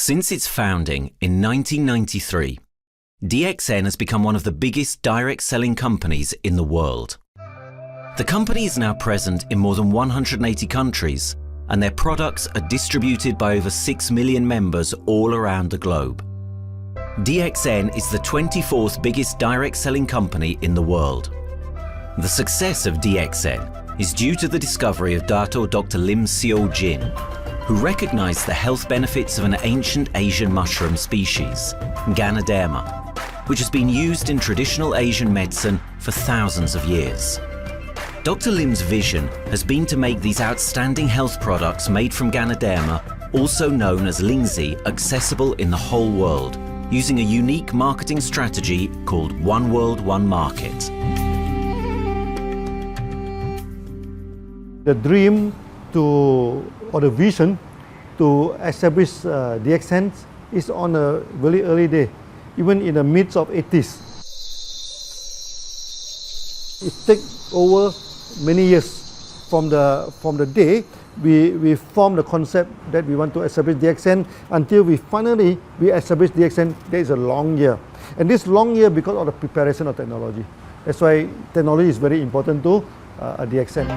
Since its founding in 1993, DXN has become one of the biggest direct selling companies in the world. The company is now present in more than 180 countries, and their products are distributed by over 6 million members all around the globe. DXN is the 24th biggest direct selling company in the world. The success of DXN is due to the discovery of Dato Dr Lim who recognized the health benefits of an ancient Asian mushroom species, Ganoderma, which has been used in traditional Asian medicine for thousands of years. Dr. Lim's vision has been to make these outstanding health products made from Ganoderma, also known as Lingzi, accessible in the whole world, using a unique marketing strategy called One World, One Market. The dream or the vision to establish DXN is on a very early day, even in the midst of 80s. It takes over many years from the day we formed the concept that we want to establish DXN until we finally establish DXN. There is a long year, and this long year because of the preparation of technology. That's why technology is very important to DXN.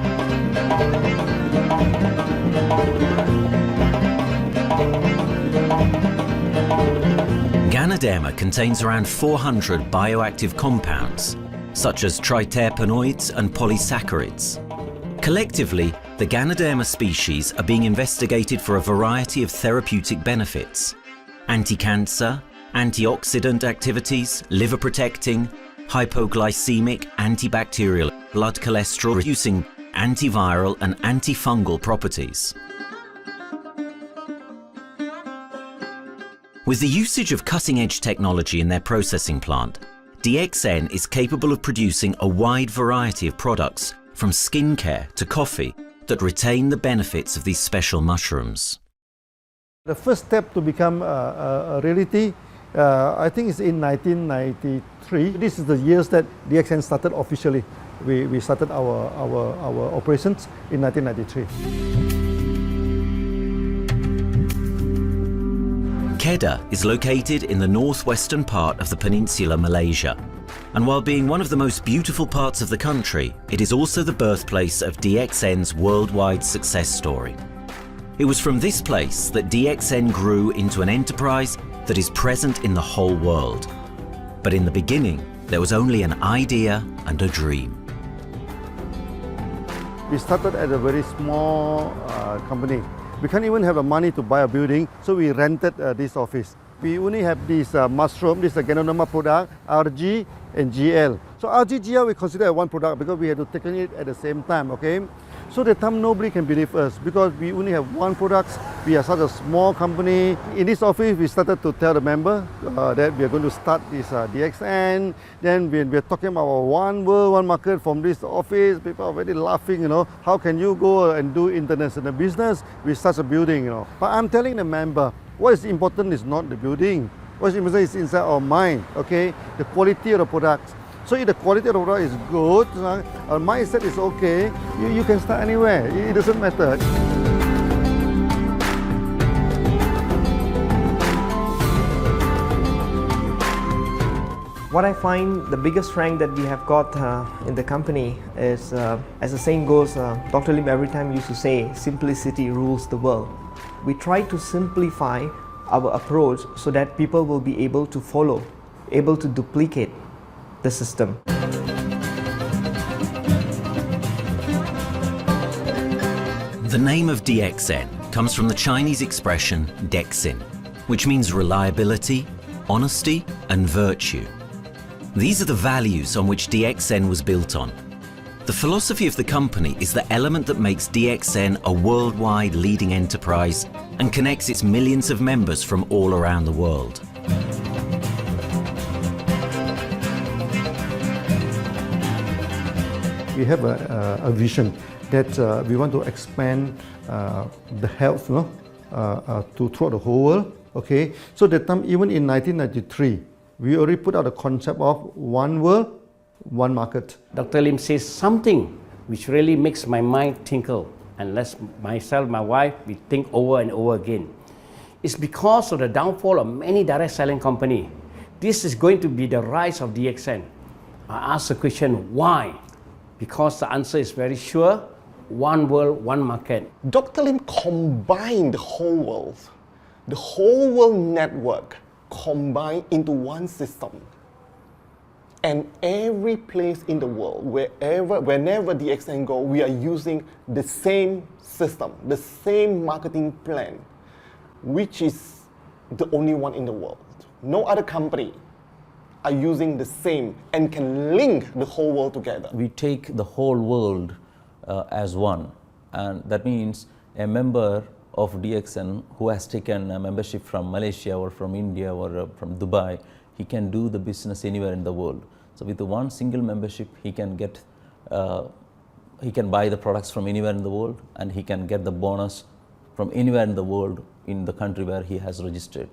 Ganoderma contains around 400 bioactive compounds, such as triterpenoids and polysaccharides. Collectively, the Ganoderma species are being investigated for a variety of therapeutic benefits: anti-cancer, antioxidant activities, liver protecting, hypoglycemic, antibacterial, blood cholesterol reducing, antiviral and antifungal properties. With the usage of cutting-edge technology in their processing plant, DXN is capable of producing a wide variety of products, from skincare to coffee, that retain the benefits of these special mushrooms. The first step to become a reality, I think, is in 1993. This is the years that DXN started officially. We started our operations in 1993. Kedah is located in the northwestern part of the peninsula Malaysia, and while being one of the most beautiful parts of the country, it is also the birthplace of DXN's worldwide success story. It was from this place that DXN grew into an enterprise that is present in the whole world. But in the beginning, there was only an idea and a dream. We started at a very small company. We can't even have the money to buy a building, so we rented this office. We only have this mushroom, this Ganoderma product, RG and GL. So RG, GL we consider one product because we had to take it at the same time, okay? So at the time nobody can believe us because we only have one product. We are such a small company. In this office, we started to tell the member that we are going to start this DXN. Then we are talking about one world, one market from this office. People are very laughing, you know. How can you go and do international business with such a building, you know? But I'm telling the member, what is important is not the building. What is important is inside our mind, okay? The quality of the products. So if the quality of the product is good, our mindset is okay, you can start anywhere. It doesn't matter. What I find the biggest strength that we have got in the company is, as the saying goes, Dr. Lim every time used to say, simplicity rules the world. We try to simplify our approach so that people will be able to follow, able to duplicate the system. The name of DXN comes from the Chinese expression Dexin, which means reliability, honesty, and virtue. These are the values on which DXN was built on. The philosophy of the company is the element that makes DXN a worldwide leading enterprise and connects its millions of members from all around the world. We have a vision that we want to expand the health to throughout the whole world. Okay, so that time, even in 1993, we already put out a concept of one world, one market. Dr. Lim says something which really makes my mind tinkle and lets myself, my wife, we think over and over again. It's because of the downfall of many direct selling companies. This is going to be the rise of DXN. I ask the question, why? Because the answer is very sure, one world, one market. Dr. Lim combined the whole world network combined into one system. And every place in the world, whenever DXN go, we are using the same system, the same marketing plan, which is the only one in the world. No other company are using the same and can link the whole world together. We take the whole world as one, and that means a member of DXN who has taken a membership from Malaysia or from India or from Dubai, he can do the business anywhere in the world. So with the one single membership, he can get, he can buy the products from anywhere in the world, and he can get the bonus from anywhere in the world in the country where he has registered.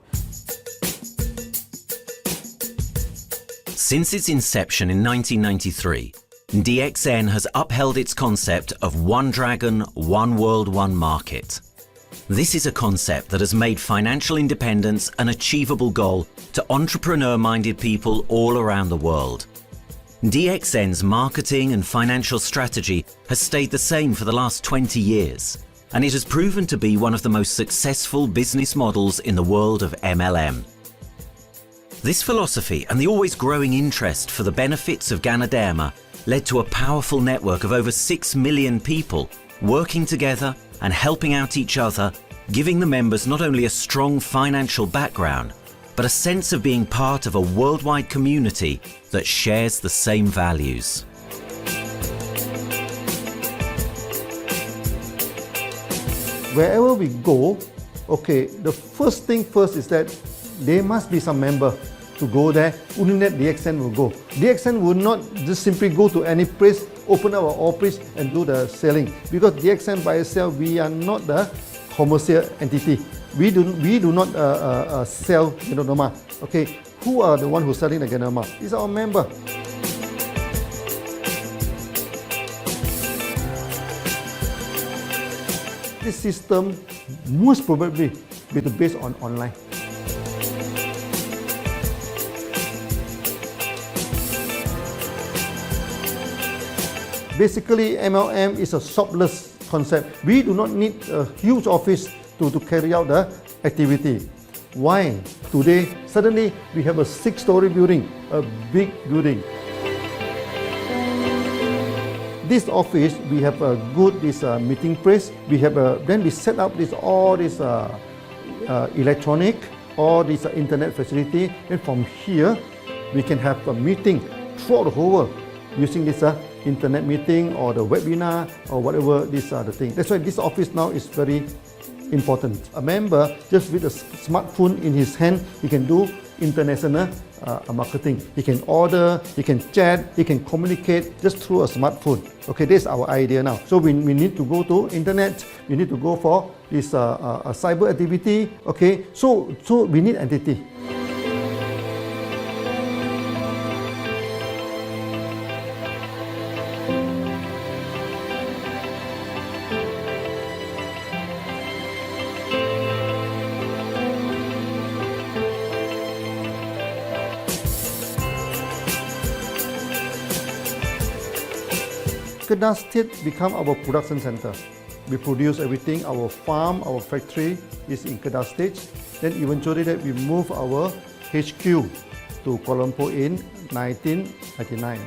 Since its inception in 1993, DXN has upheld its concept of one dragon, one world, one market. This is a concept that has made financial independence an achievable goal to entrepreneur-minded people all around the world. DXN's marketing and financial strategy has stayed the same for the last 20 years, and it has proven to be one of the most successful business models in the world of MLM. This philosophy and the always growing interest for the benefits of Ganoderma led to a powerful network of over 6 million people working together and helping out each other, giving the members not only a strong financial background, but a sense of being part of a worldwide community that shares the same values. Wherever we go, okay, the first thing first is that there must be some member to go there. Only that DXN will go. DXN will not just simply go to any place, open our office and do the selling. Because DXN by itself, we are not the commercial entity. We do not sell Ganoderma. Okay, who are the one who's selling the Ganoderma? It's our member. This system most probably be based on online. Basically, MLM is a shopless concept. We do not need a huge office to carry out the activity. Why? Today, suddenly we have a 6-story building, a big building. This office, we have a good meeting place. We have then we set up all this electronic, all this internet facility. And from here, we can have a meeting throughout the whole world using this internet meeting or the webinar or whatever these are the things. That's why this office now is very important. A member, just with a smartphone in his hand, he can do international marketing. He can order, he can chat, he can communicate just through a smartphone. Okay, this is our idea now. So we need to go to internet, we need to go for this cyber activity. Okay, so we need entity. Kedah State become our production center. We produce everything. Our farm, our factory is in Kedah State. Then eventually that we move our HQ to Kuala Lumpur in 1999.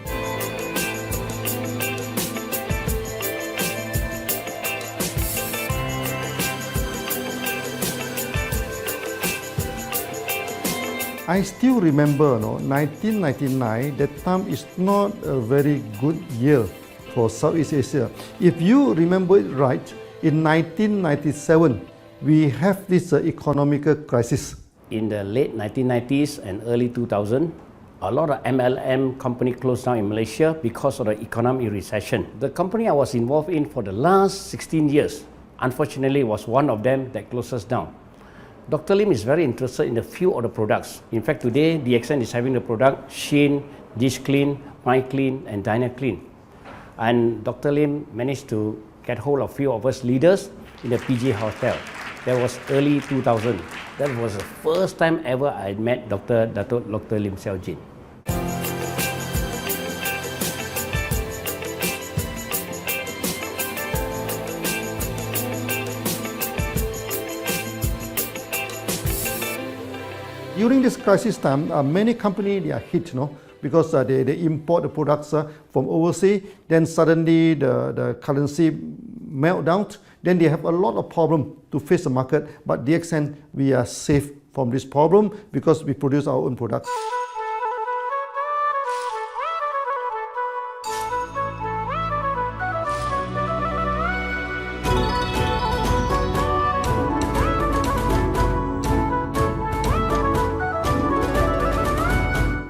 I still remember, 1999, that time is not a very good year for Southeast Asia. If you remember it right, in 1997, we have this economical crisis. In the late 1990s and early 2000, a lot of MLM companies closed down in Malaysia because of the economic recession. The company I was involved in for the last 16 years, unfortunately, was one of them that closes down. Dr. Lim is very interested in a few of the products. In fact, today, DXN is having the product Sheen, Dish Clean, My Clean, and Diner Clean. And Dr. Lim managed to get hold of a few of us leaders in the PJ Hotel. That was early 2000. That was the first time ever I met Dato Dr Lim Xiaojin. During this crisis time, many companies they are hit, because they import the products from overseas. Then suddenly the currency melt down. Then they have a lot of problem to face the market. But DXN, we are safe from this problem because we produce our own products.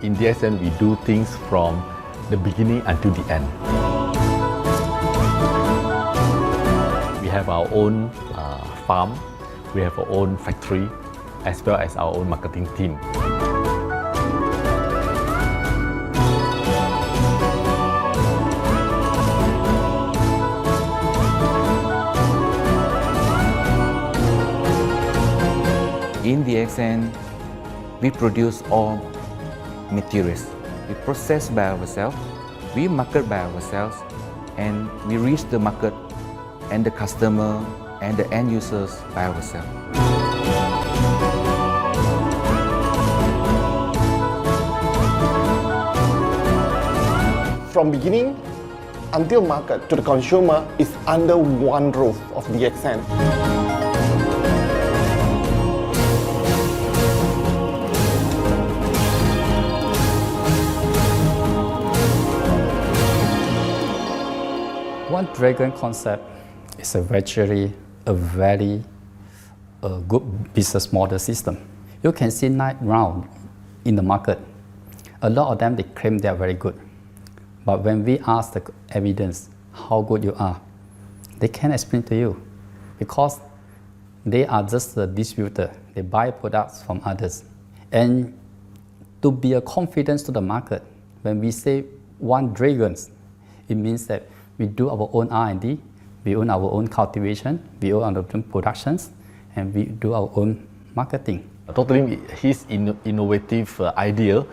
In DXN, we do things from the beginning until the end. We have our own farm, we have our own factory, as well as our own marketing team. In DXN, we produce all materials. We process by ourselves, we market by ourselves, and we reach the market and the customer and the end users by ourselves. From beginning until market to the consumer is under one roof of DXN. One dragon concept is actually a very good business model system. You can see right now in the market, a lot of them they claim they are very good. But when we ask the evidence how good you are, they can't explain to you because they are just a distributor. They buy products from others. And to be a confidence to the market, when we say one dragon, it means that we do our own R&D, we own our own cultivation, we own our own productions, and we do our own marketing. Dr. Lim, his innovative idea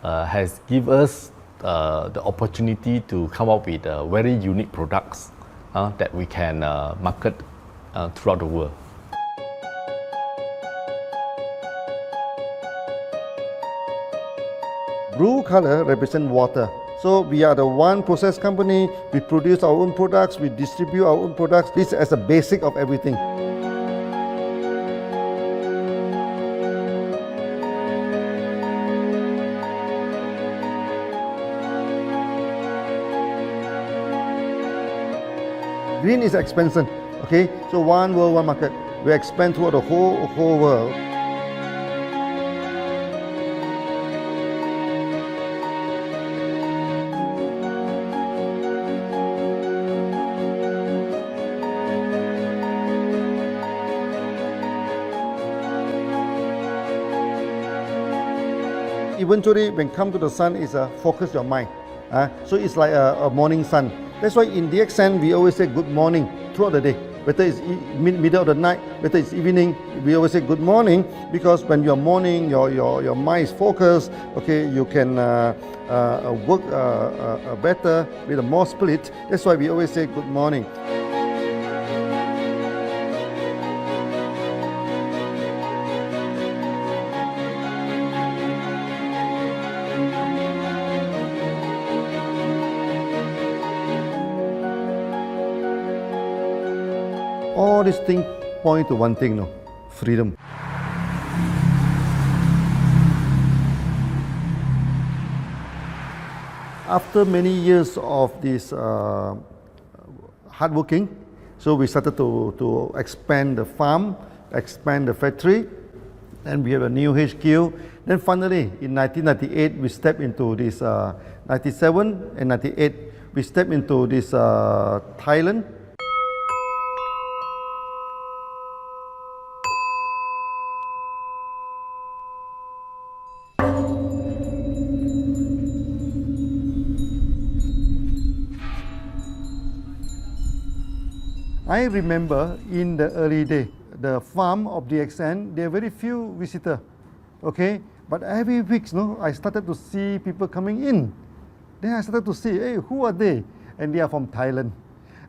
has given us the opportunity to come up with very unique products that we can market throughout the world. Blue color represents water. So we are the one process company, we produce our own products, we distribute our own products. This is as a basic of everything. Green is expansion, okay? So one world, one market. We expand throughout the whole world. Eventually, when come to the sun, is focus your mind. So it's like a morning sun. That's why in DXN, we always say good morning throughout the day. Whether it's middle of the night, whether it's evening, we always say good morning because when you're morning, your mind is focused. Okay, you can work better with a more split. That's why we always say good morning. All these things point to one thing, freedom. After many years of this hard working, so we started to expand the farm, expand the factory, and we have a new HQ. Then finally, in 1998, we stepped into this, 97 and 98, we stepped into this Thailand. I remember in the early day, the farm of DXN, there are very few visitors, okay? But every week, I started to see people coming in. Then I started to see, hey, who are they? And they are from Thailand.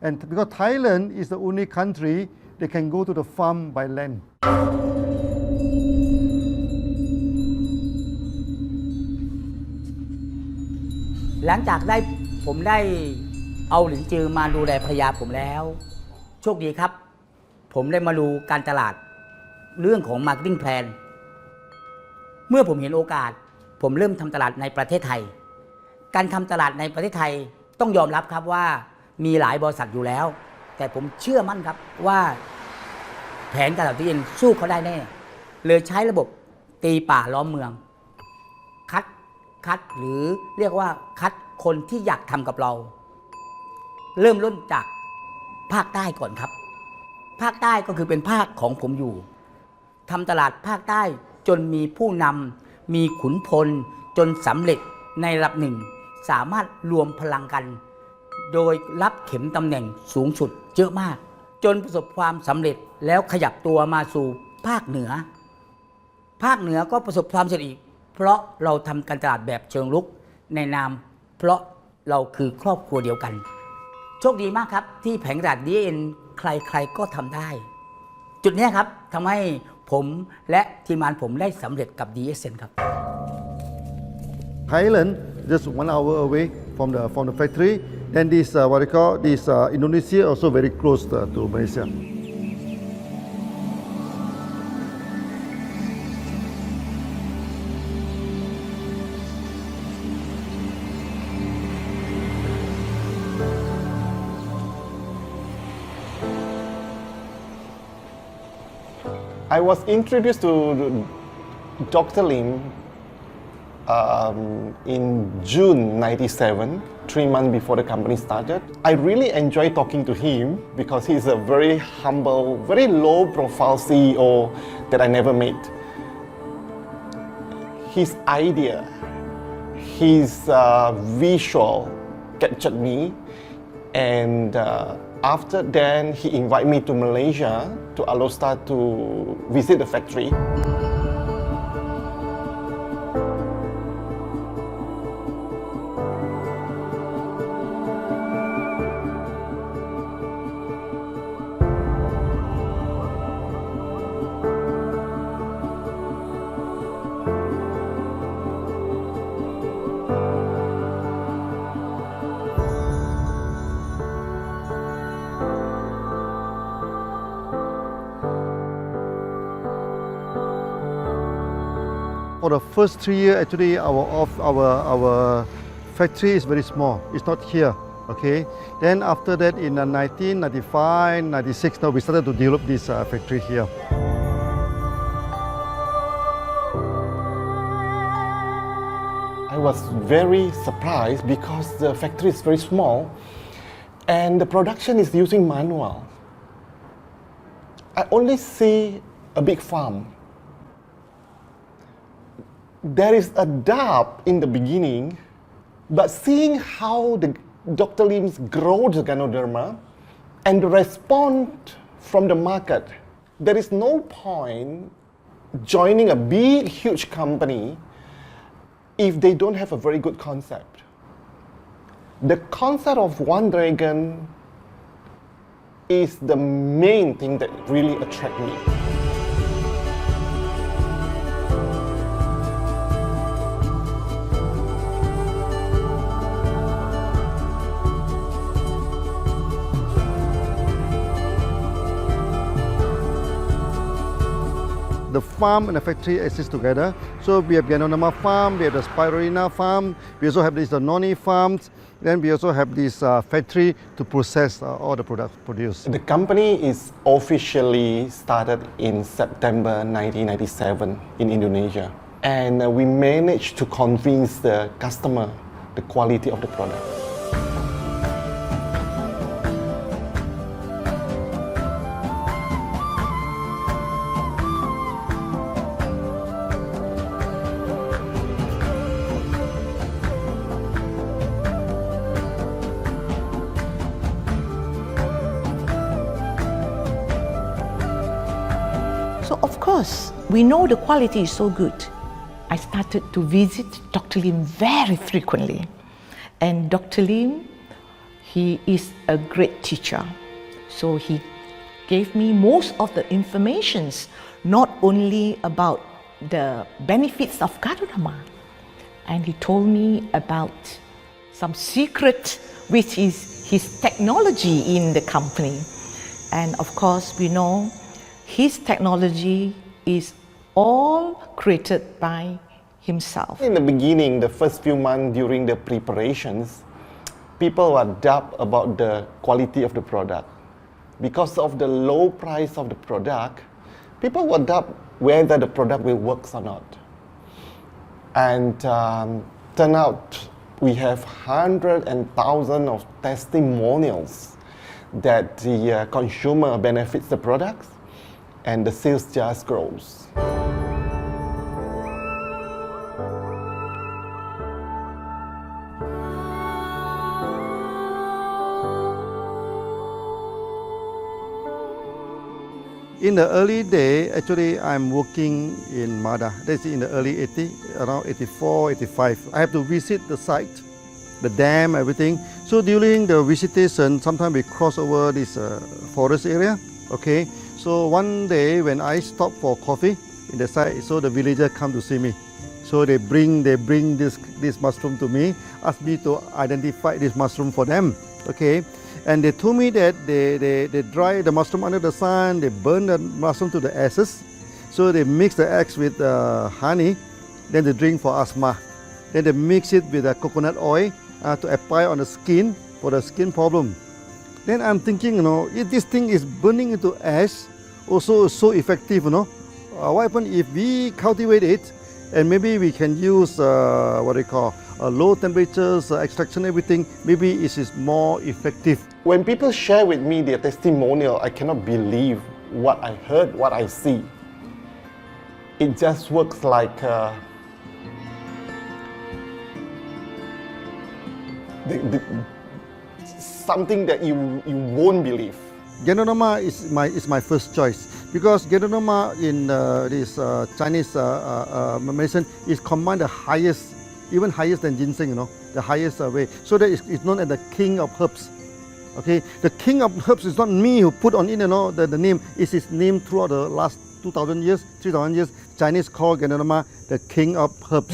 And because Thailand is the only country they can go to the farm by land. หลังจากผมได้เอาหลินจือมาดูแลภรรยาผมแล้วโชคดีครับผมได้มาดูการตลาดเรื่องของ Marketing Plan เมื่อผมเห็นโอกาสผมเริ่มทำตลาดในประเทศไทยการทำตลาดในประเทศไทยต้องยอมรับครับว่ามีหลายบริษัทอยู่แล้วแต่ผมเชื่อมั่นครับว่าแผนการตลาดที่เอ็นสู้เขาได้แน่เลยใช้ระบบตีป่าล้อมเมืองคัดหรือเรียกว่าคัดคนที่อยากทำกับเราเริ่มต้นจากภาคใต้ก่อนครับภาคใต้ก็คือเป็นภาคของผมอยู่ทำตลาดภาคใต้จนมีผู้นำมีขุนพลจนสำเร็จในระดับหนึ่งสามารถรวมพลังกันโดยรับเข็มตำแหน่งสูงสุดเยอะมากจนประสบความสำเร็จแล้วขยับตัวมาสู่ภาคเหนือก็ประสบความสำเร็จอีกเพราะเราทำการตลาดแบบเชิงรุกในนามเพราะเราคือครอบครัวเดียวกันโชคดีมากครับที่แผงตลาด DXN ใครๆก็ทำได้จุดนี้ครับทำให้ผมและทีมงานผมได้สำเร็จกับ DXN ครับ Thailand just 1 hour away from the factory. Then this what they call this Indonesia also very close to Malaysia. I was introduced to Dr. Lim in June '97, 3 months before the company started. I really enjoy talking to him because he's a very humble, very low-profile CEO that I never met. His idea, his visual captured me, and after then he invited me to Malaysia to allow start to visit the factory. For the first 3 years, actually, our factory is very small. It's not here, okay? Then after that, in 1995, 96, now we started to develop this factory here. I was very surprised because the factory is very small and the production is using manual. I only see a big farm. There is a doubt in the beginning, but seeing how Dr. Lim's grow the Ganoderma and the response from the market, there is no point joining a big, huge company if they don't have a very good concept. The concept of One Dragon is the main thing that really attracts me. The farm and the factory exist together. So we have Ganoderma farm, we have the Spirulina farm, we also have this noni farms, then we also have this factory to process all the products produced. The company is officially started in September 1997 in Indonesia. And we managed to convince the customer the quality of the product. because we know the quality is so good, I started to visit Dr. Lim very frequently. And Dr. Lim, he is a great teacher. So he gave me most of the informations, not only about the benefits of Gadonama, and he told me about some secret, which is his technology in the company. And of course, we know his technology is all created by himself. In the beginning, the first few months during the preparations, people were doubt about the quality of the product. Because of the low price of the product, people were doubt whether the product will work or not. And turn out we have hundreds and thousands of testimonials that the consumer benefits the products and the sales just grows. In the early day, actually, I'm working in Mada. That's in the early 80s, around 84, 85. I have to visit the site, the dam, everything. So during the visitation, sometimes we cross over this forest area. Okay. So one day when I stop for coffee in the site, so the villager come to see me. So they bring this mushroom to me, ask me to identify this mushroom for them. Okay. And they told me that they dry the mushroom under the sun, they burn the mushroom to the ashes. So they mix the eggs with honey, then they drink for asthma. Then they mix it with coconut oil to apply on the skin for the skin problem. Then I'm thinking, if this thing is burning into ash, also so effective, what happens if we cultivate it and maybe we can use low temperatures, extraction, everything, maybe it is more effective. When people share with me their testimonial, I cannot believe what I heard, what I see. It just works like something that you won't believe. Gadonama is my first choice because Gadonama in this Chinese medicine is combined the highest, even higher than ginseng, the highest way. So that it's known as the king of herbs. Okay, the king of herbs is not me who put on it, the name. It is named throughout the last 2,000 years, 3,000 years. Chinese call Gadonama the king of herbs.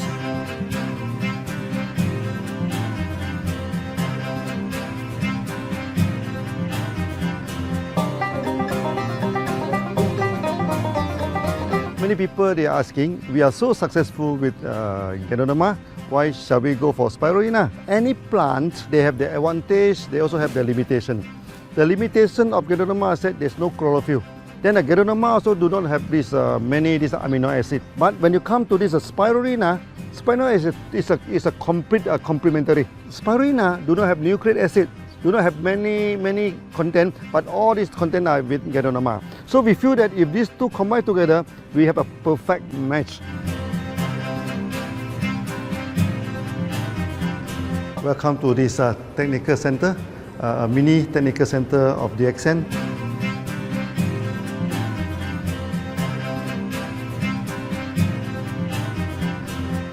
Many people they are asking, we are so successful with Gadonama, why shall we go for spirulina? Any plant, they have their advantage, they also have their limitation. The limitation of Gadonama is that there's no chlorophyll. Then the Gadonama also do not have this many amino acid. But when you come to this spirulina, spirulina is a complete complementary. Spirulina do not have nucleic acid, do not have many content, but all these content are with Gadonama. So we feel that if these two combine together, we have a perfect match. Welcome to this technical center, a mini technical center of DXN.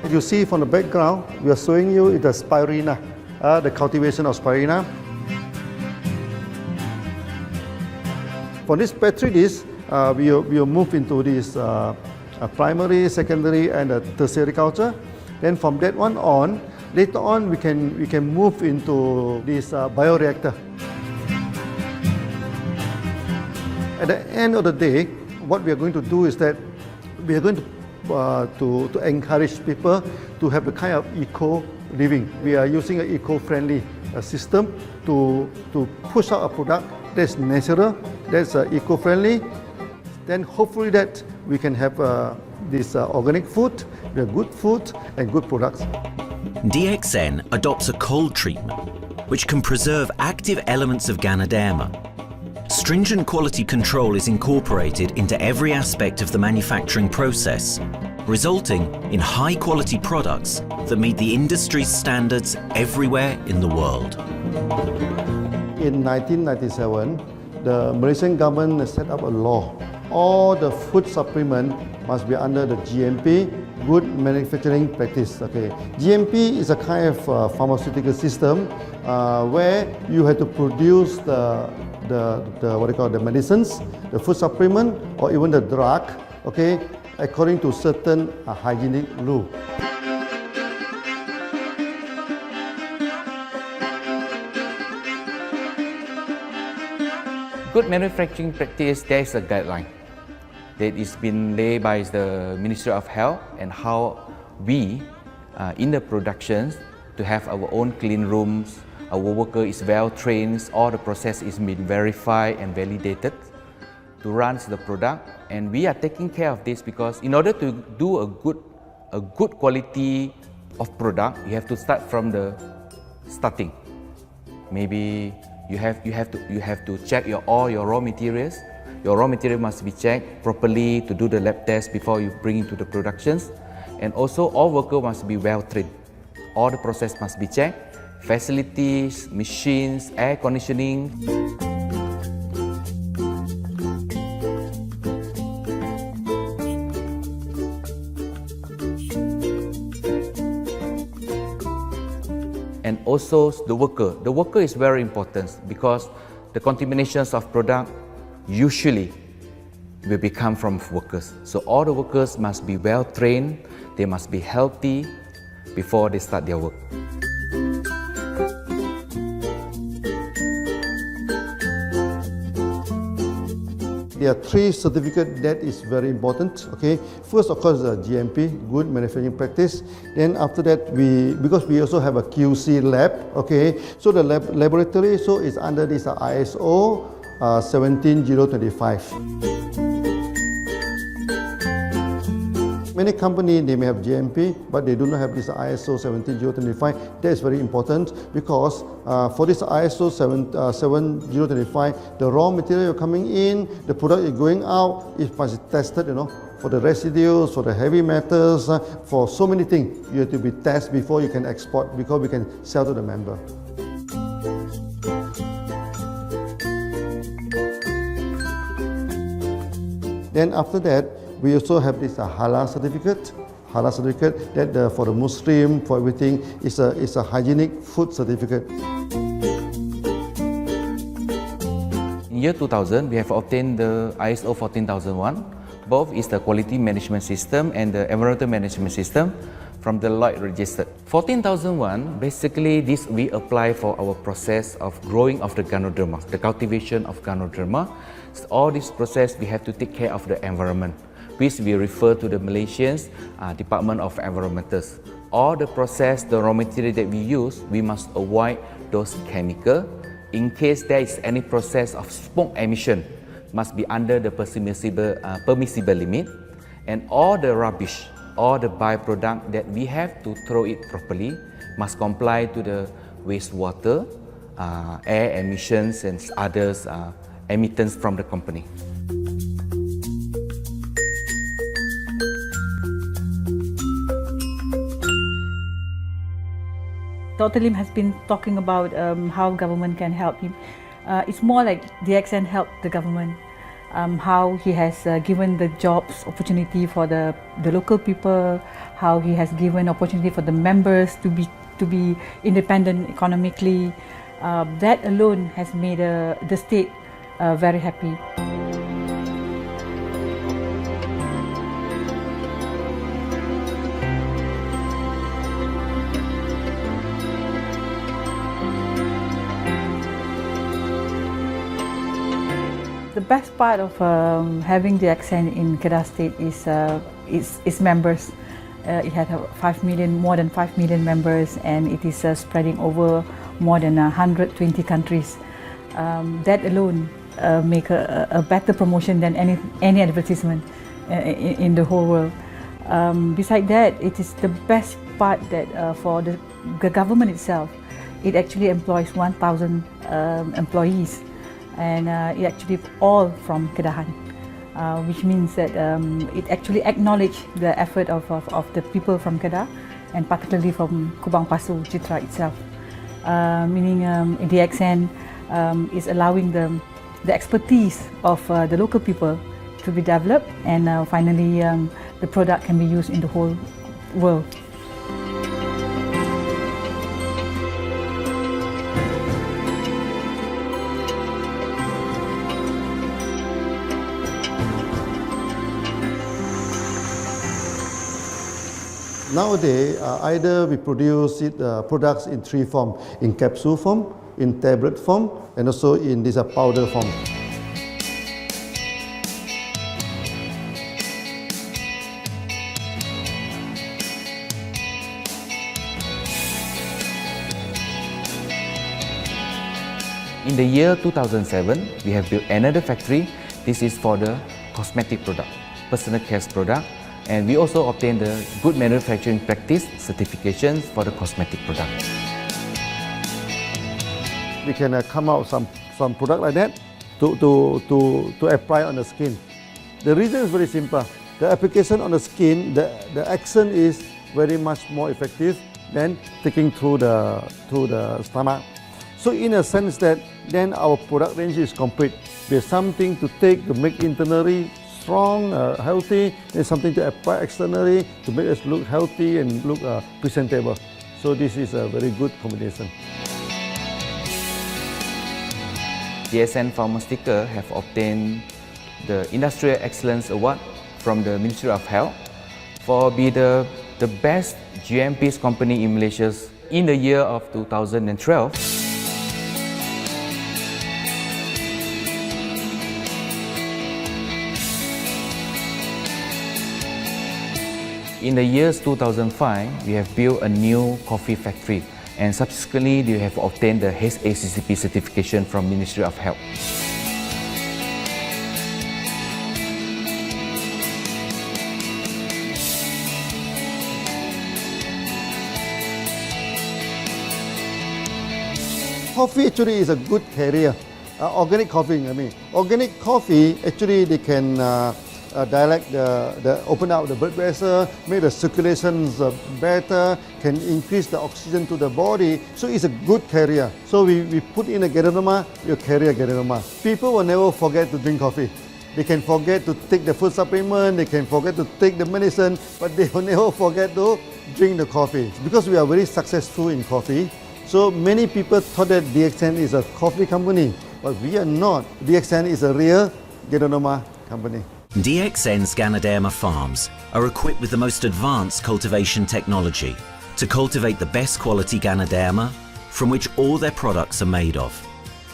You see from the background, we are showing you the spirulina, the cultivation of spirulina. For this petri dish, we will move into this primary, secondary, and tertiary culture. Then from that one on, later on we can move into this bioreactor. At the end of the day, what we are going to do is that we are going to encourage people to have the kind of eco living. We are using an eco-friendly system to push out a product that's natural, that's eco-friendly. Then hopefully that we can have this organic food, good food and good products. DXN adopts a cold treatment which can preserve active elements of Ganoderma. Stringent quality control is incorporated into every aspect of the manufacturing process, resulting in high-quality products that meet the industry's standards everywhere in the world. In 1997, the Malaysian government set up a law all the food supplement must be under the GMP, good manufacturing practice. Okay, GMP is a kind of pharmaceutical system where you have to produce the what they call the medicines, the food supplement, or even the drug. Okay, according to certain hygienic rule. Good manufacturing practice, there is a guideline that is been laid by the Ministry of Health and how we in the productions to have our own clean rooms, our worker is well trained, all the process is been verified and validated to run the product, and we are taking care of this because in order to do a good quality of product, you have to start from the starting. Maybe you have to check all your raw materials. Your raw material must be checked properly to do the lab test before you bring into the productions. And also all workers must be well trained. All the process must be checked. Facilities, machines, air conditioning. And also the worker. The worker is very important because the contaminations of product usually will become from workers. So all the workers must be well trained, they must be healthy before they start their work. There are three certificates that is very important. Okay, first of course the GMP, good manufacturing practice. Then after that because we also have a QC lab. Okay, so the laboratory is under this ISO 17025. Many companies, they may have GMP, but they do not have this ISO 17025. That is very important because for this ISO 7025, the raw material coming in, the product is going out, it must be tested, for the residues, for the heavy metals, for so many things. You have to be tested before you can export, because we can sell to the member. Then after that, we also have this halal certificate. Halal certificate that for the Muslim, for everything, is a hygienic food certificate. In year 2000, we have obtained the ISO 14001. Both is the quality management system and the environmental management system from the Lloyd registered. 14001, basically this we apply for our process of growing of the Ganoderma, the cultivation of Ganoderma. So all this process we have to take care of the environment, which we refer to the Malaysian Department of Environmentals. All the process, the raw material that we use, we must avoid those chemicals. In case there is any process of smoke emission, must be under the permissible limit, and all the rubbish, all the byproduct that we have to throw it properly must comply to the wastewater, air emissions and others emittance from the company. Dr. Lim has been talking about how government can help him. It's more like DXN helped the government, how he has given the jobs opportunity for the local people, how he has given opportunity for the members to be independent economically. That alone has made the state very happy. The best part of having the accent in Kedah State is its members. It has more than 5 million members, and it is spreading over more than 120 countries. That alone make a better promotion than any advertisement in the whole world. Besides that, it is the best part that for the government itself, it actually employs 1,000 employees. And it actually all from Kedahan, which means that it actually acknowledges the effort of the people from Kedah, and particularly from Kubang Pasu Citra itself. Meaning DXN is allowing the expertise of the local people to be developed, and finally the product can be used in the whole world. Nowadays, either we produce products in three forms: in capsule form, in tablet form, and also in this powder form. In the year 2007, we have built another factory. This is for the cosmetic product, personal care product, and we also obtained the Good Manufacturing Practice certifications for the cosmetic product. We can come out some product like that to apply on the skin. The reason is very simple. The application on the skin, the action is very much more effective than taking through the stomach. So in a sense that then our product range is complete. There's something to take to make internally strong, healthy, and something to apply externally to make us look healthy and look presentable. So this is a very good combination. DXN Pharmaceutical have obtained the Industrial Excellence Award from the Ministry of Health for being the best GMP company in Malaysia in the year of 2012. In the years 2005, we have built a new coffee factory, and subsequently we have obtained the HACCP certification from Ministry of Health. Coffee actually is a good career. Organic coffee, I mean. Organic coffee, actually they can dilate open up the blood vessel, make the circulation better, can increase the oxygen to the body. So it's a good carrier. So we put in a Ganoderma, you carry a Ganoderma. People will never forget to drink coffee. They can forget to take the food supplement, they can forget to take the medicine, but they will never forget to drink the coffee. Because we are very successful in coffee, so many people thought that DXN is a coffee company, but we are not. DXN is a real Ganoderma company. DXN's Ganoderma farms are equipped with the most advanced cultivation technology to cultivate the best quality Ganoderma from which all their products are made of.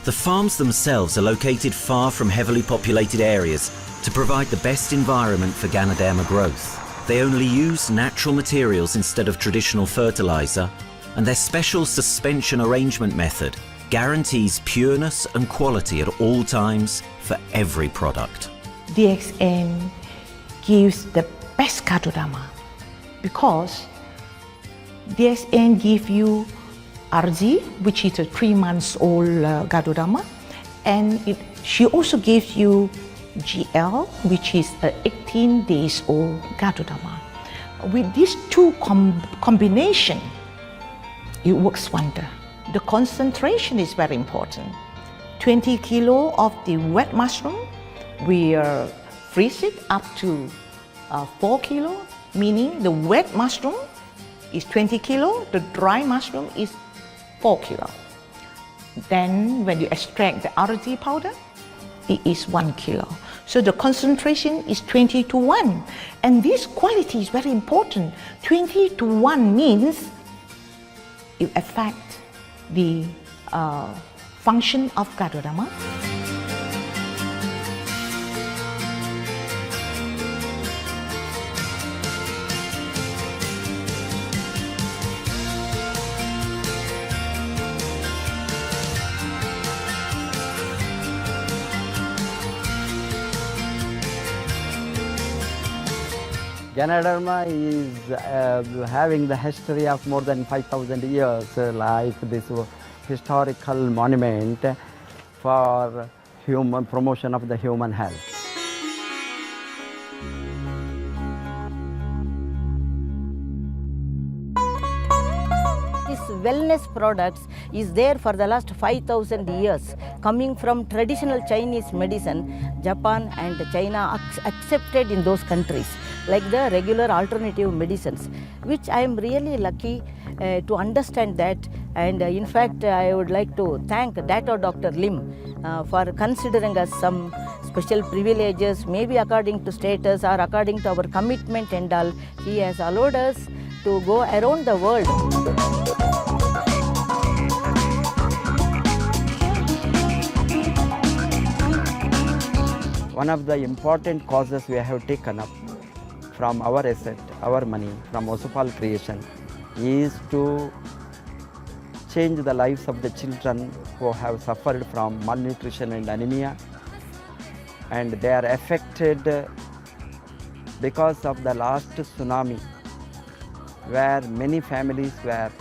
The farms themselves are located far from heavily populated areas to provide the best environment for Ganoderma growth. They only use natural materials instead of traditional fertilizer, and their special suspension arrangement method guarantees pureness and quality at all times for every product. DXN gives the best Ganoderma because DXN gives you RG, which is a 3 months old Ganoderma, and she also gives you GL, which is a 18 days old Ganoderma. With these two combination, it works wonder. The concentration is very important. 20 kilo of the wet mushroom, we freeze it up to 4 kilo, meaning the wet mushroom is 20 kilo, the dry mushroom is 4 kilo. Then when you extract the RG powder, it is 1 kilo. So the concentration is 20:1. And this quality is very important. 20:1 means it affects the function of Ganoderma. Ganoderma is having the history of more than 5,000 years, like this historical monument for human promotion of the human health. This wellness products is there for the last 5,000 years, coming from traditional Chinese medicine. Japan and China accepted in those countries, like the regular alternative medicines, which I am really lucky to understand that. And in fact, I would like to thank Dato Dr Lim for considering us some special privileges, maybe according to status or according to our commitment and all. He has allowed us to go around the world. One of the important causes we have taken up from our asset, our money, from Osopal creation, is to change the lives of the children who have suffered from malnutrition and anemia, and they are affected because of the last tsunami, where many families were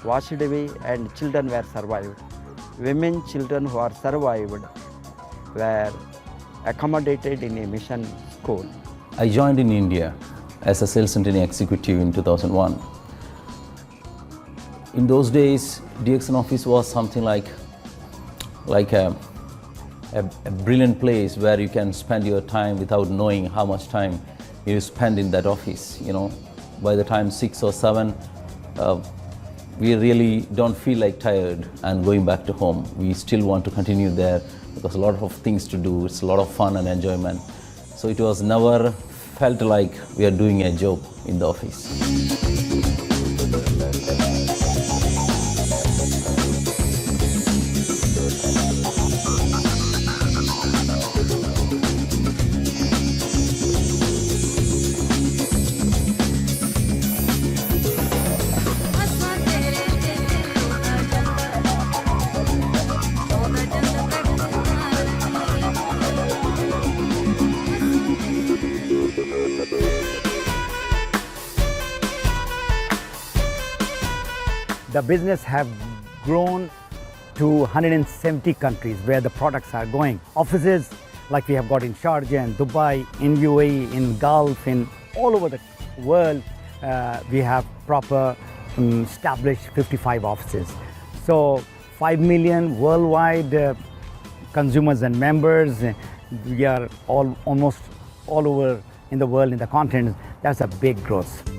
washed away and children were survived. Women, children who are survived were accommodated in a mission school. I joined in India as a sales and training executive in 2001. In those days, DXN office was something like a brilliant place where you can spend your time without knowing how much time you spend in that office. You know, by the time 6 or 7, we really don't feel like tired and going back to home. We still want to continue there because a lot of things to do. It's a lot of fun and enjoyment. So it was never felt like we are doing a job in the office. The business have grown to 170 countries where the products are going. Offices like we have got in Sharjah and Dubai, in UAE, in Gulf, in all over the world, we have proper established 55 offices. So 5 million worldwide consumers and members. We are almost all over in the world, in the continent. That's a big growth.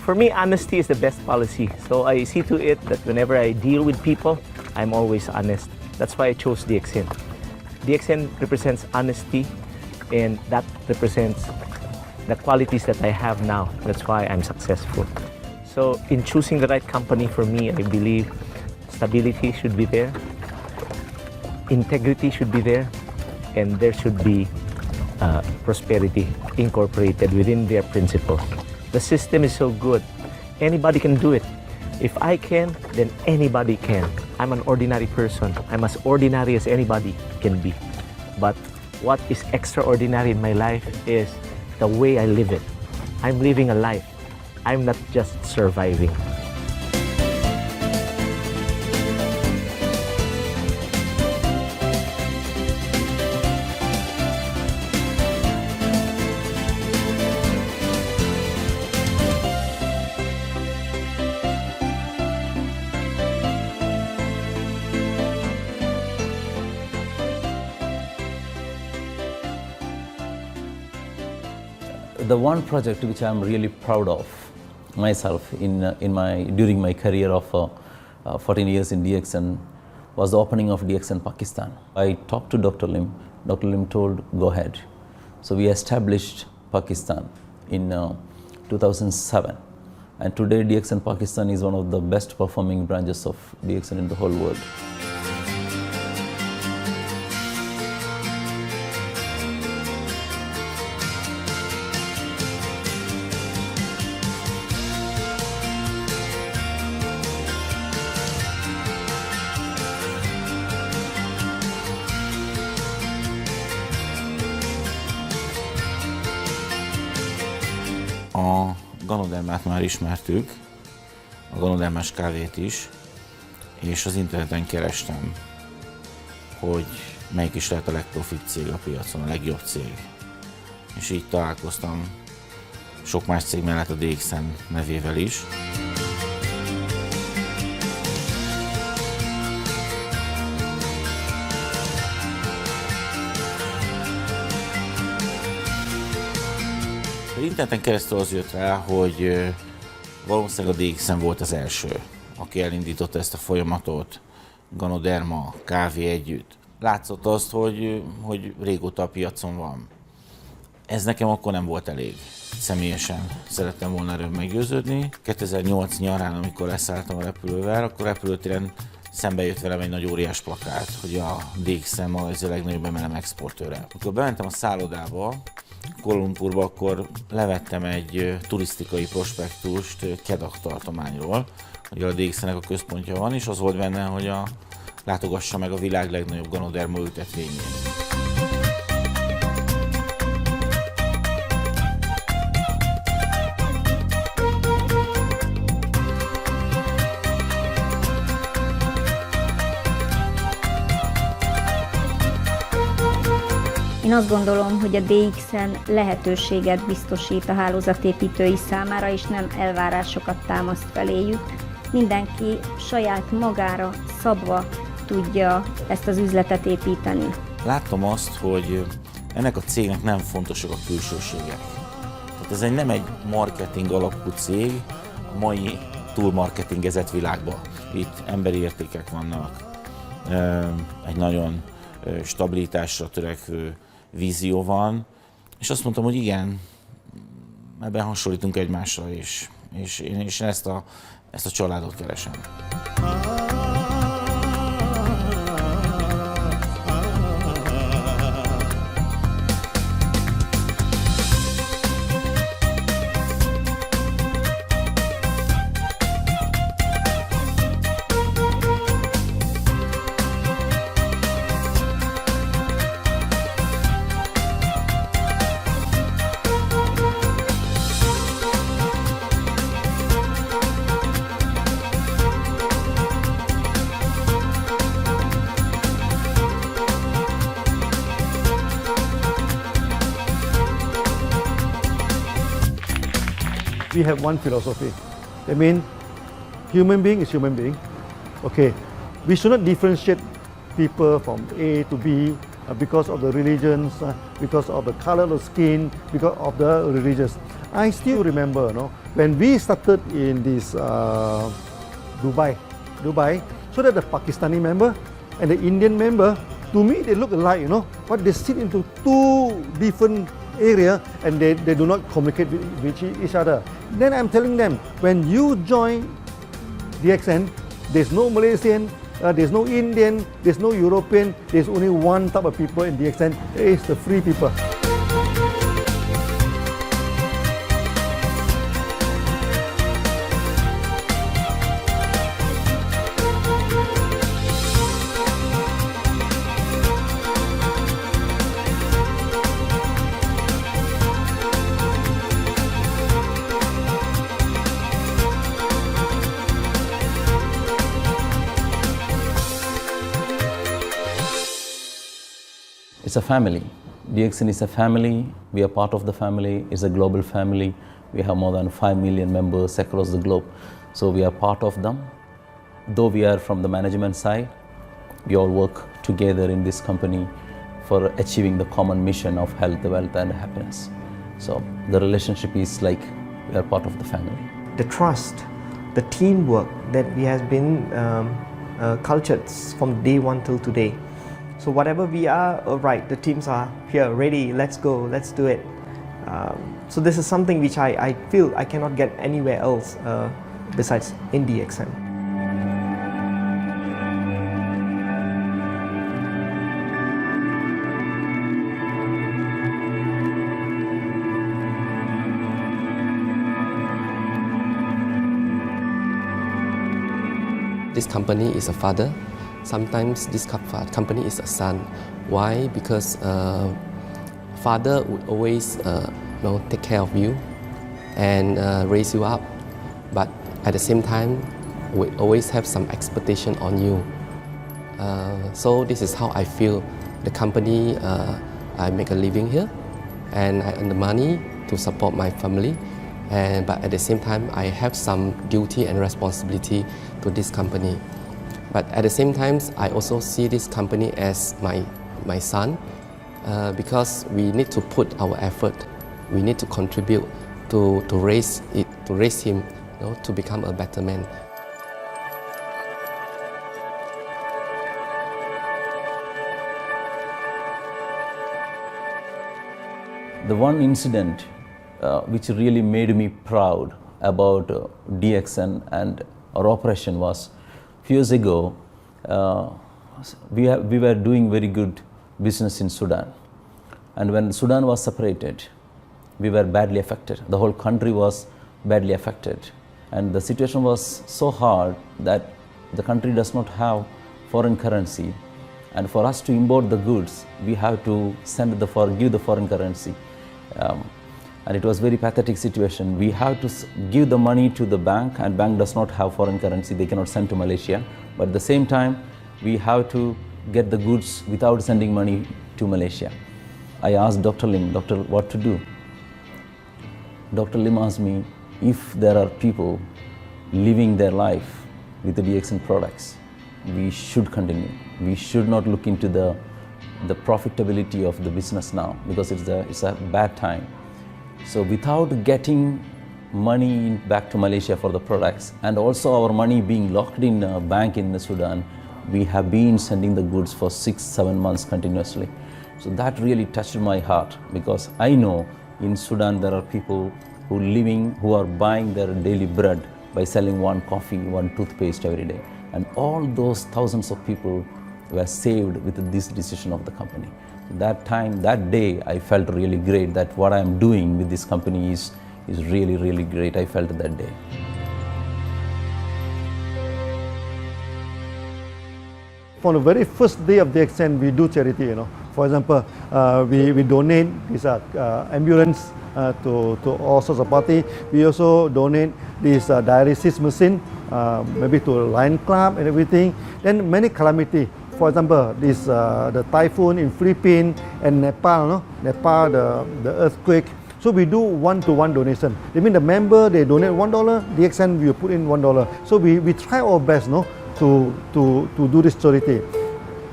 For me, honesty is the best policy. So I see to it that whenever I deal with people, I'm always honest. That's why I chose DXN. DXN represents honesty, and that represents the qualities that I have now. That's why I'm successful. So in choosing the right company for me, I believe stability should be there, integrity should be there, and there should be prosperity incorporated within their principle. The system is so good, anybody can do it. If I can, then anybody can. I'm an ordinary person. I'm as ordinary as anybody can be. But what is extraordinary in my life is the way I live it. I'm living a life. I'm not just surviving. The one project which I'm really proud of myself during my career of 14 years in DXN was the opening of DXN Pakistan. I talked to Dr. Lim. Dr. Lim told, go ahead. So we established Pakistan in 2007. And today DXN Pakistan is one of the best performing branches of DXN in the whole world. Ganodermát már ismertük, a ganodermás kávét is, és az interneten kerestem, hogy melyik is lehet a legprofit cég a piacon, a legjobb cég. És így találkoztam sok más cég mellett a DXN nevével is. Az interneten keresztül az jött rá, hogy valószínűleg a DXN volt az első, aki elindította ezt a folyamatot, Ganoderma, kávé együtt. Látszott azt, hogy régóta a piacon van. Ez nekem akkor nem volt elég. Személyesen szerettem volna erről meggyőződni. 2008 nyarán, amikor leszálltam a repülővel, akkor repülőtéren szembe jött velem egy nagy óriás plakát, hogy a DXN Malajzia legnagyobb MLM exportőre. Amikor bementem a szállodába, Kuala Lumpurba, akkor levettem egy turisztikai prospektust Kedah tartományról, hogy a DXN-nek a központja van, és az volt benne, hogy látogassa meg a világ legnagyobb ganoderma ültetvényét. Én azt gondolom, hogy a DXN lehetőséget biztosít a hálózatépítői számára, és nem elvárásokat támaszt feléjük. Mindenki saját magára szabva tudja ezt az üzletet építeni. Láttam azt, hogy ennek a cégnek nem fontosak a külsőségek. Tehát ez nem egy marketing alapú cég a mai túlmarketingezett világban. Itt emberi értékek vannak, egy nagyon stabilitásra törekvő vízió van, és azt mondtam, hogy igen, ebben hasonlítunk egymásra is, és én ezt a családot keresem. We have one philosophy. I mean, human being is human being. Okay, we should not differentiate people from A to B because of the religions, because of the color of the skin, because of the religious. I still remember, when we started in this Dubai, so that the Pakistani member and the Indian member, to me they look alike, but they sit into two different area and they do not communicate with each other. Then I'm telling them, when you join DXN, there's no Malaysian, there's no Indian, there's no European, there's only one type of people in DXN, it's the free people. It's a family. DXN is a family. We are part of the family. It's a global family. We have more than 5 million members across the globe. So we are part of them. Though we are from the management side, we all work together in this company for achieving the common mission of health, wealth and happiness. So the relationship is like we are part of the family. The trust, the teamwork that we have been cultured from day one till today. So whatever we are, right, the teams are here, ready, let's go, let's do it. So this is something which I feel I cannot get anywhere else besides in DXN. This company is a father. Sometimes this company is a son. Why? Because father would always take care of you, and raise you up. But at the same time, we always have some expectation on you. So this is how I feel. The company, I make a living here, and I earn the money to support my family. But at the same time, I have some duty and responsibility to this company. But at the same time, I also see this company as my son, because we need to put our effort. We need to contribute to raise him, to become a better man. The one incident which really made me proud about DXN and our operation was a few years ago. We were doing very good business in Sudan, and when Sudan was separated, we were badly affected. The whole country was badly affected, and the situation was so hard that the country does not have foreign currency, and for us to import the goods, we have to give the foreign currency. And it was very pathetic situation. We have to give the money to the bank, and bank does not have foreign currency. They cannot send to Malaysia. But at the same time, we have to get the goods without sending money to Malaysia. I asked Dr. Lim, Doctor, what to do? Dr. Lim asked me, if there are people living their life with the DXN products, we should continue. We should not look into the profitability of the business now, because it's a bad time. So without getting money back to Malaysia for the products, and also our money being locked in a bank in Sudan, we have been sending the goods for 6-7 months continuously. So that really touched my heart, because I know in Sudan there are people who are buying their daily bread by selling one coffee, one toothpaste every day. And all those thousands of people were saved with this decision of the company. That day, I felt really great that what I am doing with this company is really, really great. I felt that day. On the very first day of the DXN, we do charity. For example, we donate this ambulance to all sorts of party. We also donate this dialysis machine, maybe to Lion Club and everything. Then many calamity. For example, the typhoon in Philippines and Nepal, the earthquake. So we do one-to-one donation. I mean, the member, they donate $1, DXN will put in $1. So we try our best, to do this charity.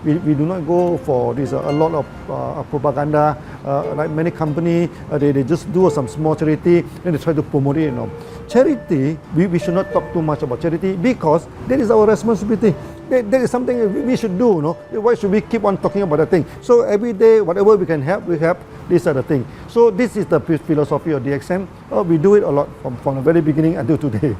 We do not go for this a lot of propaganda, like many companies. They just do some small charity, then they try to promote it. Charity, we should not talk too much about charity, because that is our responsibility. That is something we should do. Why should we keep on talking about that thing? So every day, whatever we can help, we help. These are the things. So this is the philosophy of DXN. We do it a lot from the very beginning until today.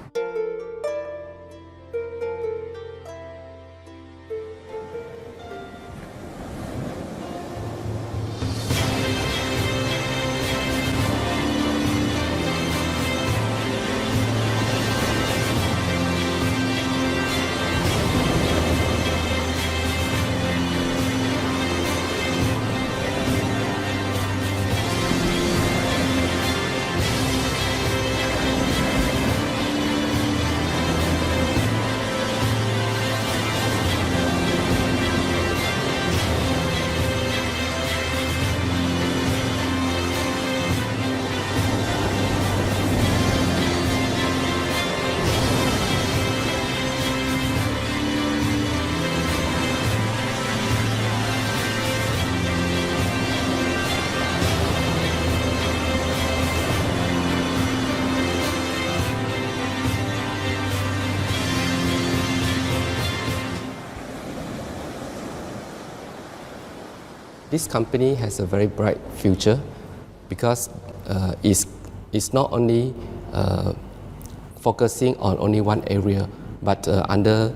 This company has a very bright future, because it's not only focusing on only one area, but under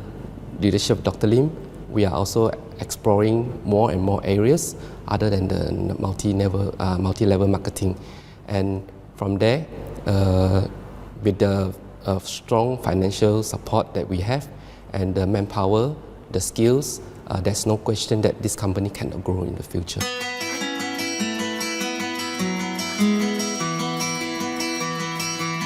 leadership of Dr. Lim, we are also exploring more and more areas other than the multi-level marketing. And from there, with the strong financial support that we have and the manpower, the skills, there's no question that this company cannot grow in the future. เ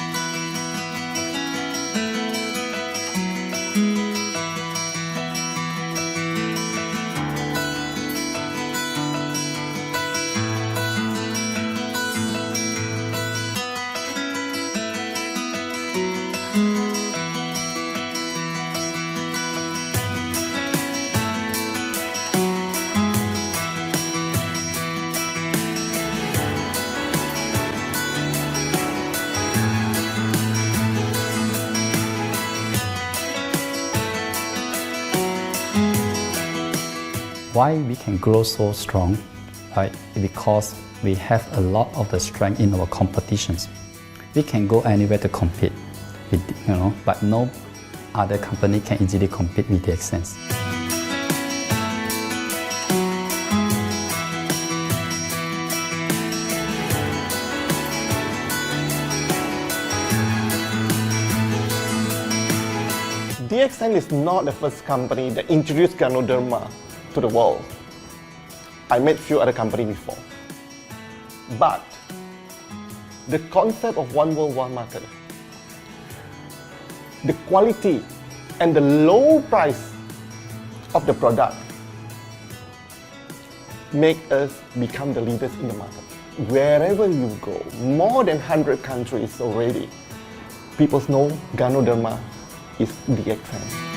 Why we can grow so strong? Right? Because we have a lot of the strength in our competitions. We can go anywhere to compete, with, but no other company can easily compete with DXN. DXN is not the first company that introduced Ganoderma to the world. I met few other companies before. But the concept of one world, one market, the quality and the low price of the product make us become the leaders in the market. Wherever you go, more than 100 countries already, people know Ganoderma is DXN.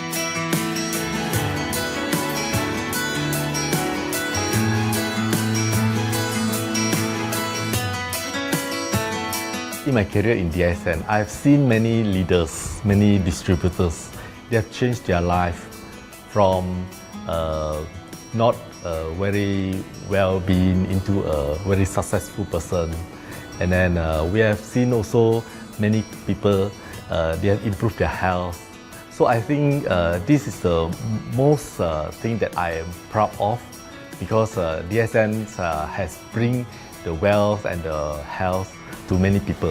In my career in DXN, I've seen many leaders, many distributors. They have changed their life from not very well-being into a very successful person. And then we have seen also many people, they have improved their health. So I think this is the most thing that I am proud of, because DXN has bring the wealth and the health to many people.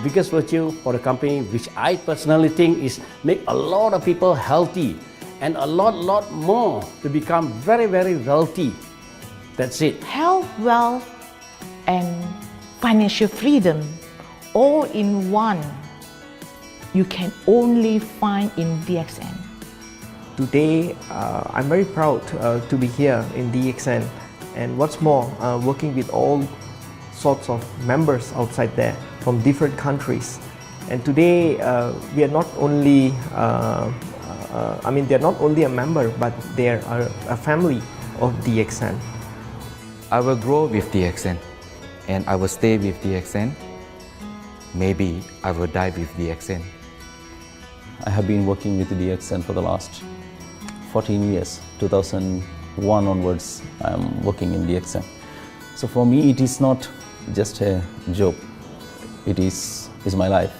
Biggest virtue for the company, which I personally think is make a lot of people healthy and a lot more to become very wealthy. That's it. Health, wealth, and financial freedom all in one. You can only find in DXN. Today, I'm very proud to be here in DXN, and what's more, working with all sorts of members outside there from different countries. And today, we are not only, they're not only a member, but they are a family of DXN. I will grow with DXN, and I will stay with DXN. Maybe I will die with DXN. I have been working with DXN for the last 14 years. 2001 onwards, I am working in DXN. So for me, it is not just a job. It is my life.